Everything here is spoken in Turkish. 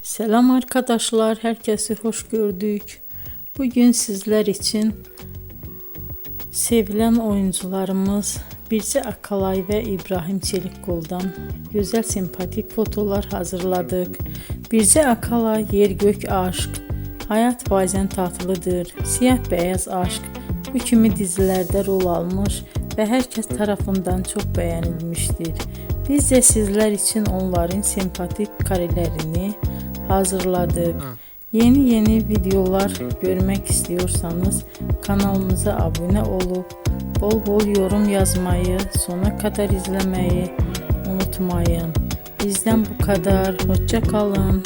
Selam arkadaşlar, herkesi hoş gördük. Bugün sizler için sevilen oyuncularımız Birce Akalay ve İbrahim Çelikkol'dan güzel sempatik fotolar hazırladık. Birce Akalay yer gök aşk, hayat bazen tatlıdır, siyah beyaz aşk bu kimi dizilerde rol almış ve herkes tarafından çok beğenilmiştir. Biz de sizler için onların sempatik karelerini hazırladık. Yeni videolar görmek istiyorsanız kanalımıza abone olup bol bol yorum yazmayı, sona kadar izlemeyi unutmayın. Bizden bu kadar. Hoşça kalın.